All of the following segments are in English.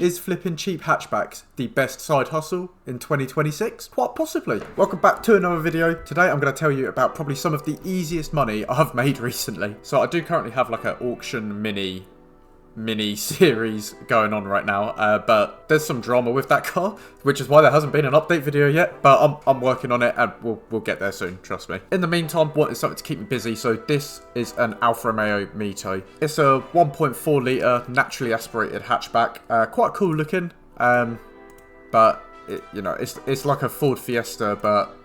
Is flipping cheap hatchbacks the best side hustle in 2026? Quite possibly. Welcome back to another video. Today I'm going to tell you about probably some of the easiest money I've made recently. So I do currently have like an auction mini series going on right now, but there's some drama with that car, which is why there hasn't been an update video yet, but I'm working on it and we'll get there soon, trust me. In the meantime, wanted something to keep me busy, so this is an Alfa Romeo Mito. It's a 1.4 litre naturally aspirated hatchback, quite cool looking, but it's like a Ford Fiesta but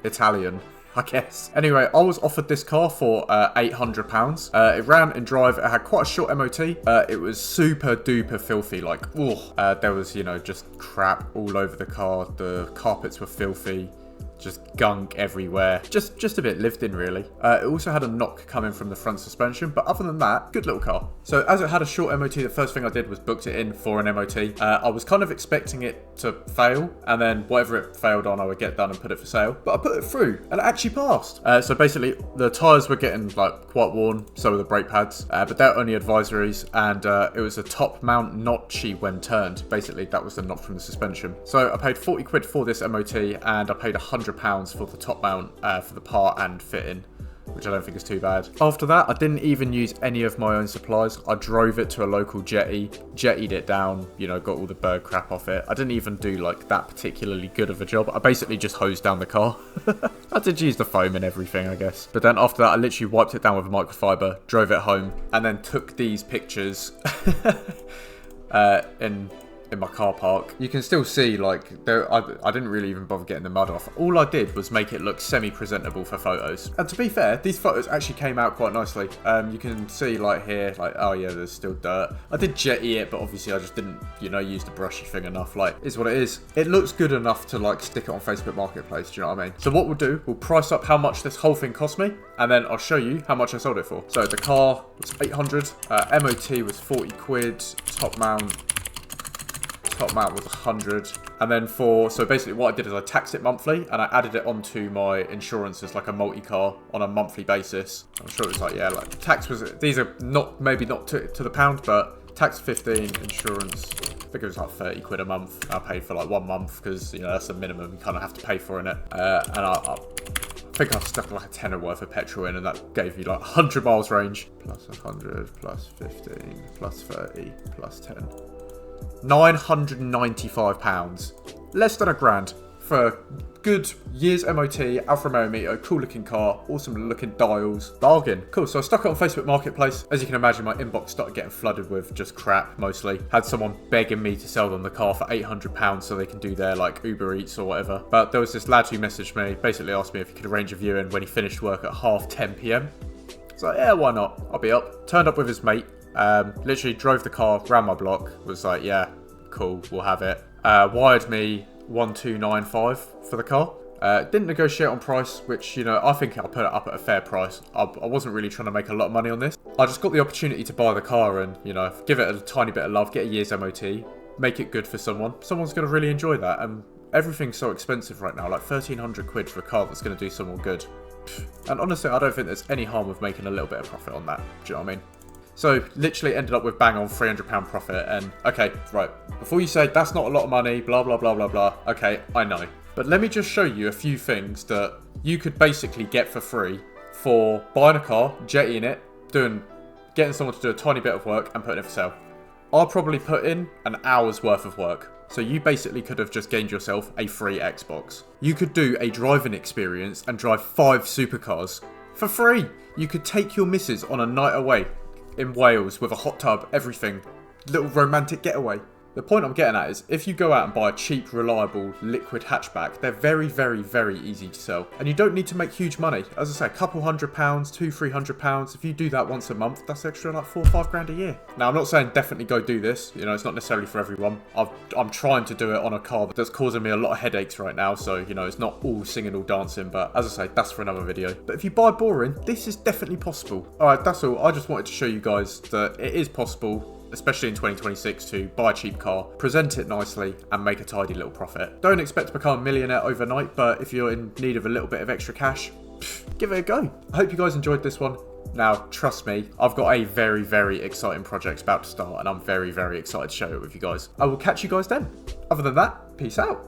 Italian, I guess. Anyway, I was offered this car for £800. It ran in drive. It had quite a short MOT. It was super duper filthy. Like, there was, just crap all over the car. The carpets were filthy. Just gunk everywhere. Just a bit lived in, really. It also had a knock coming from the front suspension, but other than that, good little car. So as it had a short MOT, the first thing I did was booked it in for an MOT. I was kind of expecting it to fail, and then whatever it failed on, I would get done and put it for sale. But I put it through, and it actually passed. So basically, the tyres were getting like quite worn, so were the brake pads, but they're only advisories, and it was a top mount notchy when turned. Basically, that was the knock from the suspension. So I paid 40 quid for this MOT, and I paid £100 for the top mount for the part and fitting, which I don't think is too bad. After that, I didn't even use any of my own supplies. I drove it to a local jetty, jettied it down, got all the bird crap off it. I didn't even do like that particularly good of a job. I basically just hosed down the car. I did use the foam and everything, I guess. But then after that, I literally wiped it down with a microfiber, drove it home, and then took these pictures in my car park. You can still see like I didn't really even bother getting the mud off. All I did was make it look semi-presentable for photos. And to be fair, these photos actually came out quite nicely. You can see like here, like, oh yeah, there's still dirt. I did jetty it, but obviously I just didn't, use the brushy thing enough. Like, it's what it is. It looks good enough to like stick it on Facebook Marketplace, do you know what I mean? So what we'll do, we'll price up how much this whole thing cost me, and then I'll show you how much I sold it for. So the car was 800, MOT was 40 quid, top mount was 100, and then so basically what I did is I taxed it monthly and I added it onto my insurance as like a multi-car on a monthly basis. I'm sure it was like tax was, these are maybe not to the pound, but tax 15, insurance, I think it was like 30 quid a month. I paid for like 1 month because that's the minimum you kind of have to pay for in it, and I think I stuck like a tenner worth of petrol in, and that gave me like 100 miles range, plus 100, plus 15, plus 30, plus 10. £995, less than £1,000 for a good year's MOT, Alfa Romeo Mito, cool looking car, awesome looking dials, bargain. Cool, so I stuck it on Facebook Marketplace. As you can imagine, my inbox started getting flooded with just crap, mostly. Had someone begging me to sell them the car for £800 so they can do their like Uber Eats or whatever. But there was this lad who messaged me, basically asked me if he could arrange a viewing when he finished work at 10:30 PM. So yeah, why not? I'll be up. Turned up with his mate. Literally drove the car around my block, was like, yeah, cool, we'll have it. Wired me 1295 for the car. Didn't negotiate on price, which, I think I'll put it up at a fair price. I wasn't really trying to make a lot of money on this. I just got the opportunity to buy the car and, give it a tiny bit of love, get a year's MOT, make it good for someone. Someone's going to really enjoy that, and everything's so expensive right now, like 1,300 quid for a car that's going to do someone good. And honestly, I don't think there's any harm with making a little bit of profit on that, do you know what I mean? So literally ended up with bang on £300 profit, and okay, right, before you say that's not a lot of money, blah, blah, blah, blah, blah, okay, I know. But let me just show you a few things that you could basically get for free for buying a car, jettying it, getting someone to do a tiny bit of work and putting it for sale. I'll probably put in an hour's worth of work. So you basically could have just gained yourself a free Xbox. You could do a driving experience and drive 5 supercars for free. You could take your missus on a night away in Wales with a hot tub, everything. Little romantic getaway. The point I'm getting at is, if you go out and buy a cheap, reliable, liquid hatchback, they're very, very, very easy to sell. And you don't need to make huge money. As I say, a couple £100, £200-300. If you do that once a month, that's extra like 4 or 5 grand a year. Now, I'm not saying definitely go do this. It's not necessarily for everyone. I'm trying to do it on a car that's causing me a lot of headaches right now. So, it's not all singing, all dancing. But as I say, that's for another video. But if you buy boring, this is definitely possible. All right, that's all. I just wanted to show you guys that it is possible, especially in 2026, to buy a cheap car, present it nicely, and make a tidy little profit. Don't expect to become a millionaire overnight, but if you're in need of a little bit of extra cash, give it a go. I hope you guys enjoyed this one. Now, trust me, I've got a very, very exciting project about to start, and I'm very, very excited to share it with you guys. I will catch you guys then. Other than that, peace out.